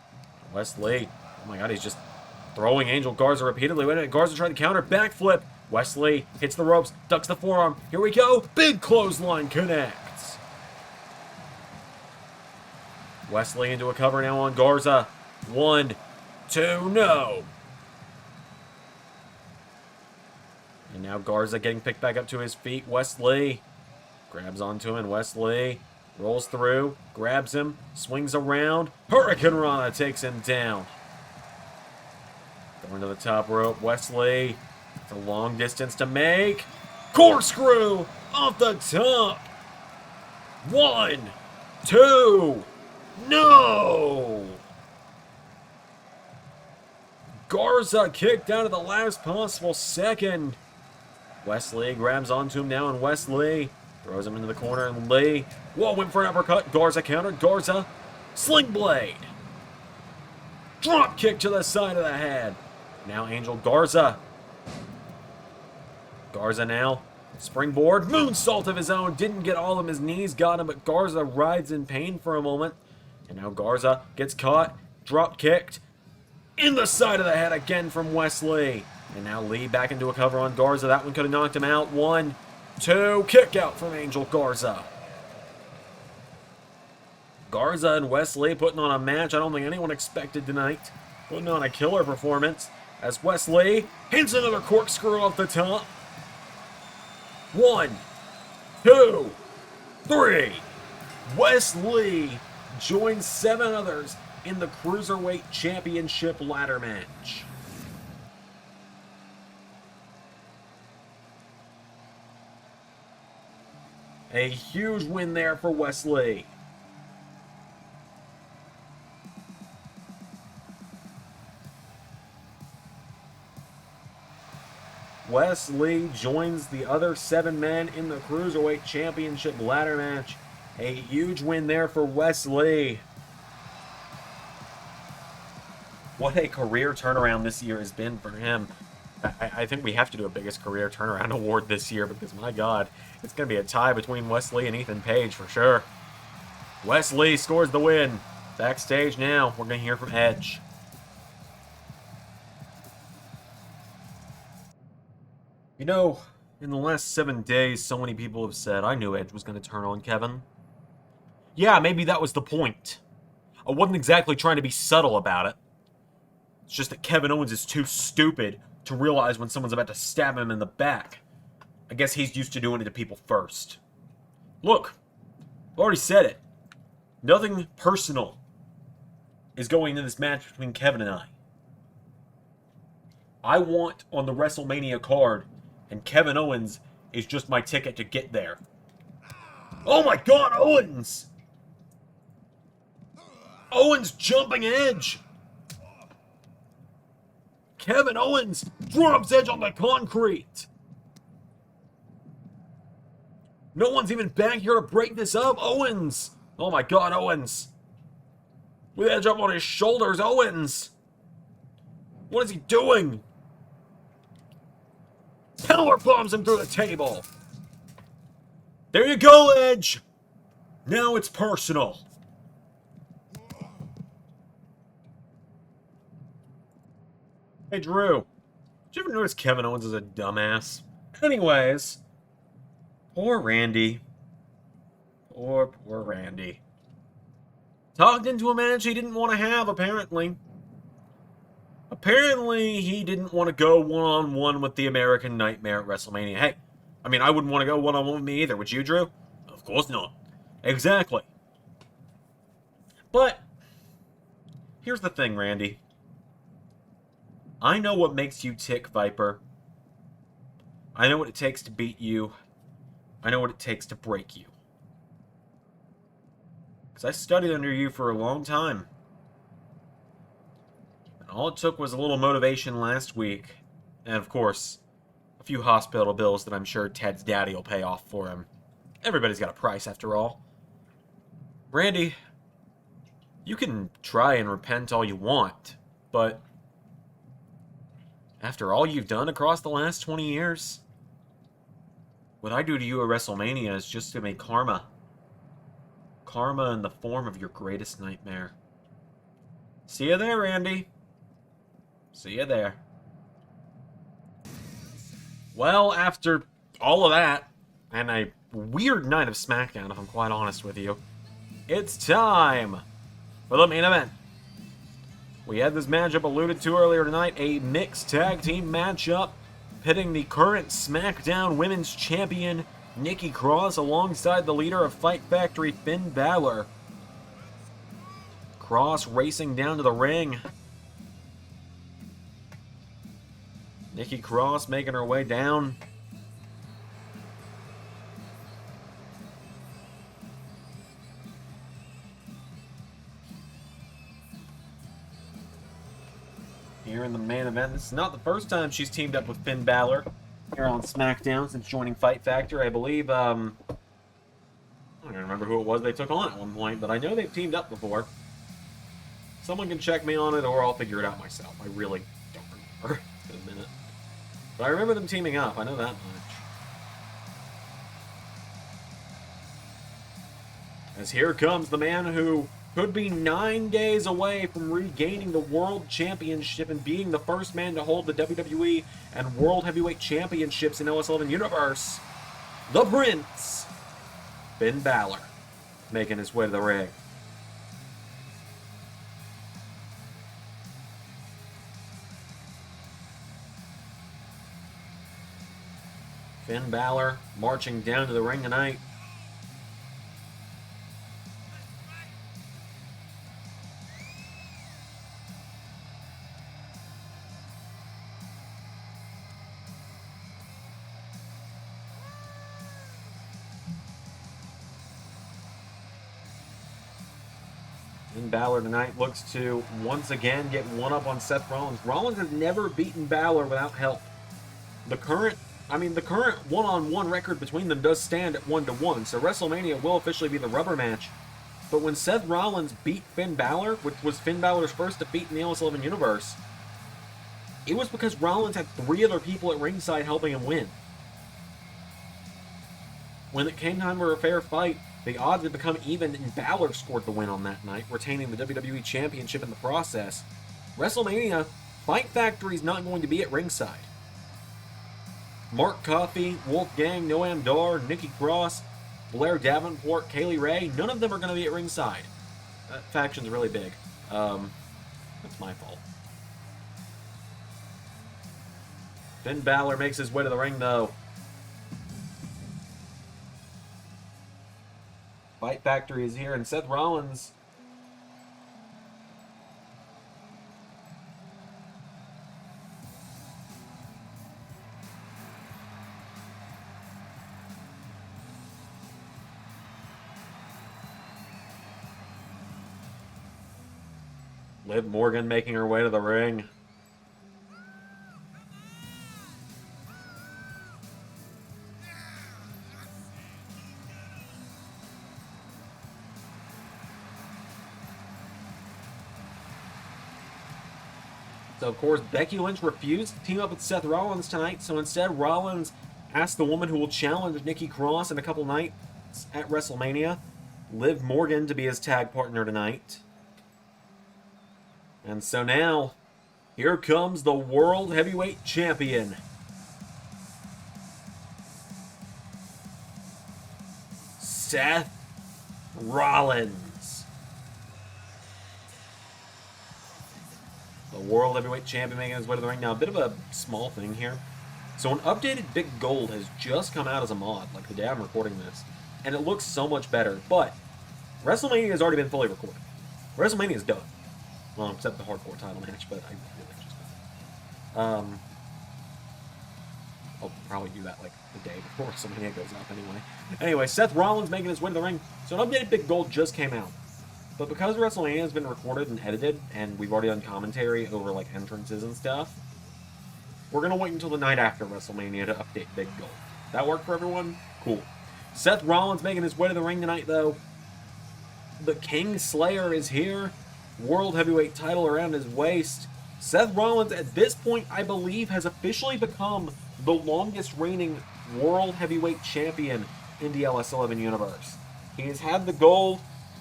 Wesley, oh my god, he's just throwing Angel Garza repeatedly. Wait a minute, Garza trying to counter, backflip. Wesley hits the ropes, ducks the forearm. Here we go, big clothesline connects. Wesley into a cover now on Garza. 1, 2, no. And now Garza getting picked back up to his feet. Wesley grabs onto him, and Wesley rolls through, grabs him, swings around. Hurricane Rana takes him down. Going to the top rope, Wesley. It's a long distance to make. Corkscrew off the top. 1, 2, no! Garza kicked out of the last possible second. Wesley grabs onto him now, and Wesley throws him into the corner, and Lee, whoa, went for an uppercut. Garza countered. Garza, sling blade. Drop kick to the side of the head. Now Angel Garza. Garza now, springboard, moonsault of his own. Didn't get all of his knees, got him, but Garza rides in pain for a moment. And now Garza gets caught, drop kicked, in the side of the head again from Wesley. And now Lee back into a cover on Garza. That one could have knocked him out. 1, 2, kick out from Angel Garza. Garza and Wesley putting on a match I don't think anyone expected tonight. Putting on a killer performance as Wesley hits another corkscrew off the top. 1, 2, 3. Wesley joins 7 others in the Cruiserweight Championship ladder match. A huge win there for Wesley. Wesley joins the other 7 men in the Cruiserweight Championship ladder match. A huge win there for Wesley. What a career turnaround this year has been for him. I think we have to do a biggest career turnaround award this year because, my God, it's going to be a tie between Wesley and Ethan Page for sure. Wesley scores the win. Backstage now, we're going to hear from Edge. You know, in the last 7 days, so many people have said, I knew Edge was going to turn on Kevin. Yeah, maybe that was the point. I wasn't exactly trying to be subtle about it. It's just that Kevin Owens is too stupid to realize when someone's about to stab him in the back. I guess he's used to doing it to people first. Look, I've already said it. Nothing personal is going into this match between Kevin and I. I want on the WrestleMania card, and Kevin Owens is just my ticket to get there. Oh my God, Owens! Owens jumping Edge! Kevin Owens drops Edge on the concrete! No one's even back here to break this up. Owens! Oh my God, Owens! With Edge up on his shoulders, Owens! What is he doing? Power bombs him through the table. There you go, Edge. Now it's personal. Hey, Drew. Did you ever notice Kevin Owens is a dumbass? Anyways, poor Randy. Poor Randy. Talked into a match he didn't want to have, apparently. Apparently, he didn't want to go one-on-one with the American Nightmare at WrestleMania. Hey, I mean, I wouldn't want to go one-on-one with me either. Would you, Drew? Of course not. Exactly. But, here's the thing, Randy. I know what makes you tick, Viper. I know what it takes to beat you. I know what it takes to break you. Because I studied under you for a long time. And all it took was a little motivation last week. And, of course, a few hospital bills that I'm sure Ted's daddy will pay off for him. Everybody's got a price, after all. Randy, You can try and repent all you want, but after all you've done across the last 20 years, what I do to you at WrestleMania is just to make karma. Karma in the form of your greatest nightmare. See you there, Randy. See you there. Well, after all of that, and a weird night of Smackdown, if I'm quite honest with you, it's time for the main event. We had this matchup alluded to earlier tonight, a mixed tag team matchup pitting the current SmackDown Women's Champion Nikki Cross alongside the leader of Fight Factory, Finn Balor. Cross racing down to the ring. Nikki Cross making her way down. Here in the main event, this is not the first time she's teamed up with Finn Balor here on SmackDown since joining Fight Factory. I believe, I don't even remember who it was they took on at one point, but I know they've teamed up before. Someone can check me on it, or I'll figure it out myself. I really don't remember. It's been a minute. But I remember them teaming up, I know that much. As here comes the man who could be 9 days away from regaining the World Championship and being the first man to hold the WWE and World Heavyweight Championships in LS11 Universe. The Prince, Finn Balor, making his way to the ring. Finn Balor marching down to the ring tonight. Finn Balor tonight looks to once again get one up on Seth Rollins. Rollins has never beaten Balor without help. The current one-on-one record between them does stand at 1-1, so WrestleMania will officially be the rubber match. But when Seth Rollins beat Finn Balor, which was Finn Balor's first defeat in the LS11 Universe, it was because Rollins had 3 other people at ringside helping him win. When it came time for a fair fight, the odds had become even, and Balor scored the win on that night, retaining the WWE Championship in the process. WrestleMania, Fight Factory's not going to be at ringside. Mark Coffey, Wolfgang, Noam Dar, Nikki Cross, Blair Davenport, Kaylee Ray, none of them are going to be at ringside. That faction's really big. That's my fault. Finn Balor makes his way to the ring, though. Fight Factory is here, and Seth Rollins Liv Morgan making her way to the ring. So, of course, Becky Lynch refused to team up with Seth Rollins tonight, so instead Rollins asked the woman who will challenge Nikki Cross in a couple nights at WrestleMania, Liv Morgan, to be his tag partner tonight. And so now, here comes the World Heavyweight Champion, Seth Rollins. The World Heavyweight Champion making his way to the ring. Now, a bit of a small thing here. So an updated Big Gold has just come out as a mod, like the day I'm recording this. And it looks so much better, but WrestleMania has already been fully recorded. WrestleMania is done. Well, except the hardcore title match, but I really just... I'll probably do that like the day before WrestleMania goes up anyway. Anyway, Seth Rollins making his way to the ring. So an updated Big Gold just came out. But because WrestleMania has been recorded and edited, and we've already done commentary over like entrances and stuff, we're going to wait until the night after WrestleMania to update Big Gold. That work for everyone? Cool. Seth Rollins making his way to the ring tonight, though. The King Slayer is here. World Heavyweight title around his waist. Seth Rollins, at this point, I believe, has officially become the longest reigning World Heavyweight Champion in the LS11 Universe. He has had the gold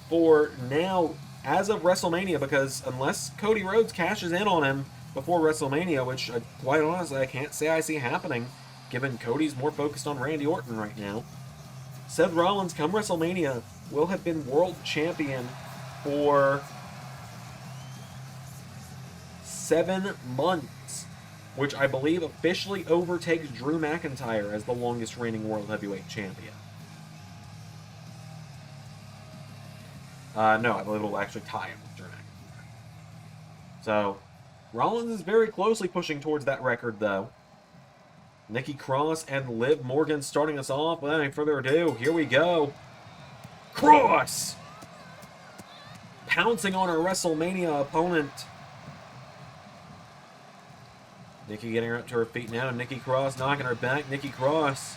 for now, as of WrestleMania, because unless Cody Rhodes cashes in on him before WrestleMania, which, quite honestly, I can't say I see happening, given Cody's more focused on Randy Orton right now, Seth Rollins, come WrestleMania, will have been World Champion for 7 months, which I believe officially overtakes Drew McIntyre as the longest reigning World Heavyweight Champion. No, I believe it will actually tie him with Drew McIntyre. So, Rollins is very closely pushing towards that record, though. Nikki Cross and Liv Morgan starting us off. Without any further ado, here we go. Cross! Pouncing on her WrestleMania opponent. Nikki getting her up to her feet now. Nikki Cross knocking her back. Nikki Cross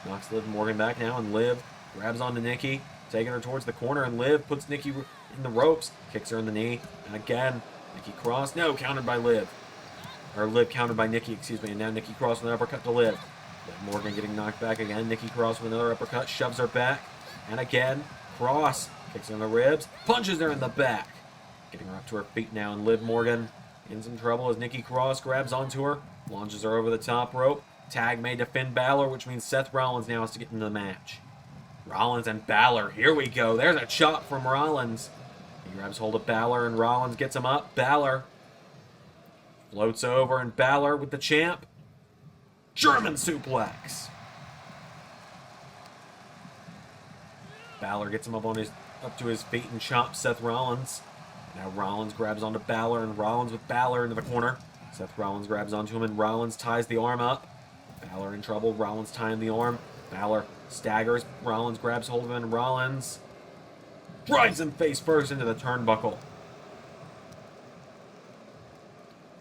knocks Liv Morgan back now, and Liv grabs onto Nikki, taking her towards the corner, and Liv puts Nikki in the ropes, kicks her in the knee, and again, Nikki Cross, no, countered by Liv. Or Liv countered by Nikki, excuse me, and now Nikki Cross with an uppercut to Liv. Liv Morgan getting knocked back again. Nikki Cross with another uppercut, shoves her back, and again, Cross kicks her in the ribs, punches her in the back. Getting her up to her feet now, and Liv Morgan in some trouble as Nikki Cross grabs onto her, launches her over the top rope. Tag made to Finn Balor, which means Seth Rollins now has to get into the match. Rollins and Balor, here we go. There's a chop from Rollins. He grabs hold of Balor, and Rollins gets him up. Balor floats over, and Balor with the champ. German suplex. Balor gets him up to his feet and chops Seth Rollins. Now Rollins grabs onto Balor, and Rollins with Balor into the corner. Seth Rollins grabs onto him, and Rollins ties the arm up. Balor in trouble. Rollins tying the arm. Balor staggers. Rollins grabs hold of him, and Rollins drives him face first into the turnbuckle.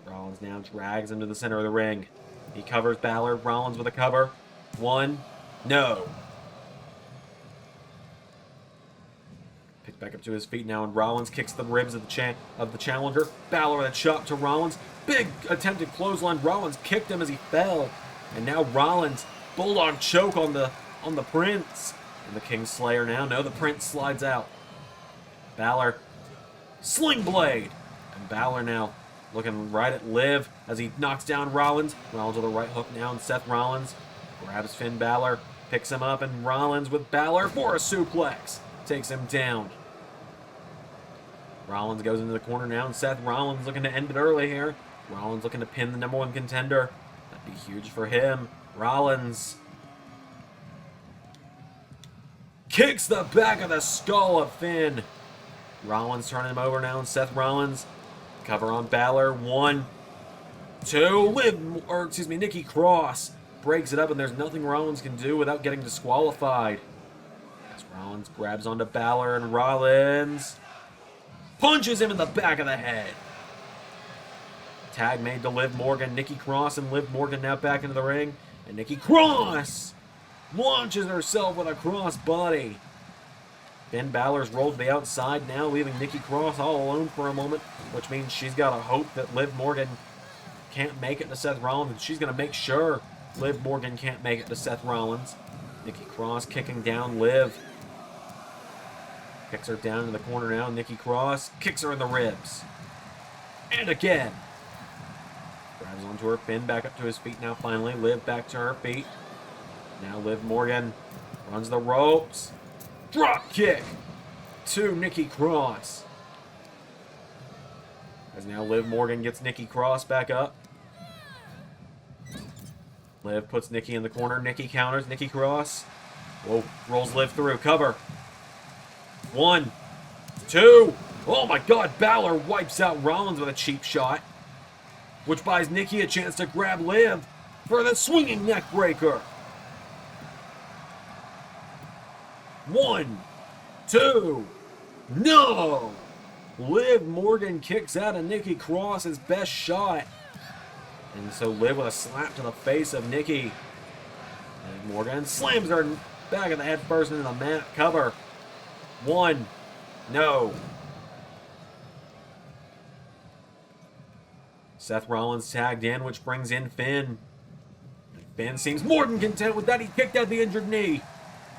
Rollins now drags him to the center of the ring. He covers Balor. Rollins with a cover. 1. No. Picked back up to his feet now, and Rollins kicks the ribs of the challenger. Balor with a chop to Rollins. Big attempted clothesline. Rollins kicked him as he fell. And now Rollins, bulldog choke on the Prince. And the King Slayer now. No, the Prince slides out. Balor, sling blade. And Balor now looking right at Liv as he knocks down Rollins. Rollins with a right hook now, and Seth Rollins grabs Finn Balor, picks him up, and Rollins with Balor for a suplex. Takes him down. Rollins goes into the corner now, and Seth Rollins looking to end it early here. Rollins looking to pin the #1 contender. That'd be huge for him. Rollins kicks the back of the skull of Finn. Rollins turning him over now, and Seth Rollins cover on Balor. 1, 2, Nikki Cross breaks it up, and there's nothing Rollins can do without getting disqualified. As Rollins grabs onto Balor, and Rollins punches him in the back of the head. Tag made to Liv Morgan. Nikki Cross and Liv Morgan now back into the ring. And Nikki Cross launches herself with a crossbody. Finn Balor's rolled to the outside now, leaving Nikki Cross all alone for a moment, which means she's got to hope that Liv Morgan can't make it to Seth Rollins, and she's going to make sure Liv Morgan can't make it to Seth Rollins. Nikki Cross kicking down Liv. Kicks her down in the corner now. Nikki Cross kicks her in the ribs. And again. Grabs onto her. Finn back up to his feet now finally. Liv back to her feet. Now Liv Morgan runs the ropes. Drop kick to Nikki Cross. As now Liv Morgan gets Nikki Cross back up. Liv puts Nikki in the corner. Nikki counters. Nikki Cross. Whoa, rolls Liv through. Cover. 1, 2. Oh my God, Balor wipes out Rollins with a cheap shot, which buys Nikki a chance to grab Liv for the swinging neck breaker. 1, 2. No! Liv Morgan kicks out of Nikki Cross's best shot. And so Liv with a slap to the face of Nikki. And Morgan slams her back of the head first into the mat. Cover. 1, No. Seth Rollins tagged in, which brings in Finn. Finn seems more than content with that. He kicked out the injured knee.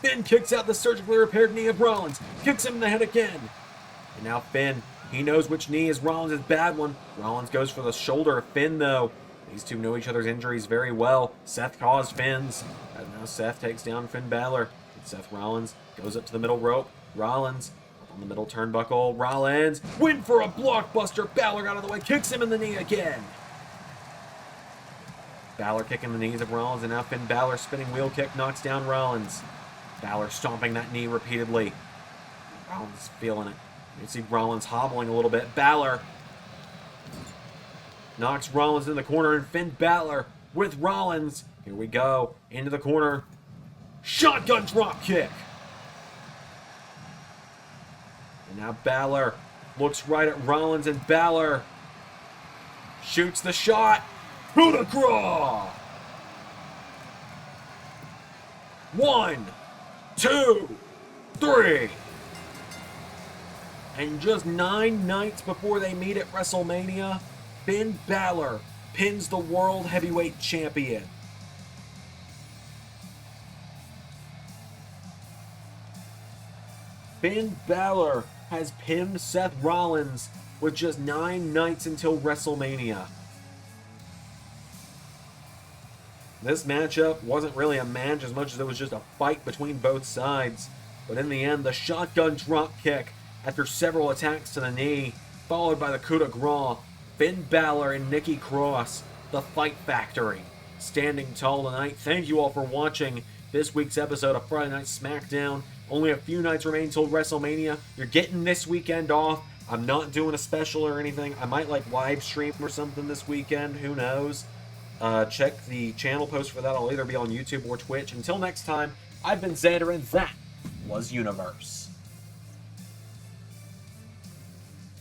Finn kicks out the surgically repaired knee of Rollins. Kicks him in the head again. And now Finn, he knows which knee is Rollins' bad one. Rollins goes for the shoulder of Finn, though. These two know each other's injuries very well. Seth caused Finn's. And now Seth takes down Finn Balor. And Seth Rollins goes up to the middle rope. Rollins up on the middle turnbuckle. Rollins win for a blockbuster. Balor got out of the way. Kicks him in the knee again. Balor kicking the knees of Rollins. And now Finn Balor spinning wheel kick knocks down Rollins. Balor stomping that knee repeatedly. Rollins feeling it. You see Rollins hobbling a little bit. Balor knocks Rollins in the corner, and Finn Balor with Rollins. Here we go. Into the corner. Shotgun drop kick. And now Balor looks right at Rollins, and Balor shoots the shot. Coup de grace. 1, 2, 3. And just 9 nights before they meet at WrestleMania, Finn Balor pins the World Heavyweight Champion. Finn Balor has pinned Seth Rollins with just 9 nights until WrestleMania. This matchup wasn't really a match as much as it was just a fight between both sides. But in the end, the shotgun drop kick after several attacks to the knee, followed by the coup de grace, Finn Balor and Nikki Cross, the Fight Factory, standing tall tonight. Thank you all for watching this week's episode of Friday Night Smackdown. Only a few nights remain till WrestleMania. You're getting this weekend off. I'm not doing a special or anything. I might live stream or something this weekend. Who knows? Check the channel post for that. I'll either be on YouTube or Twitch. Until next time, I've been Xander, and that was Universe.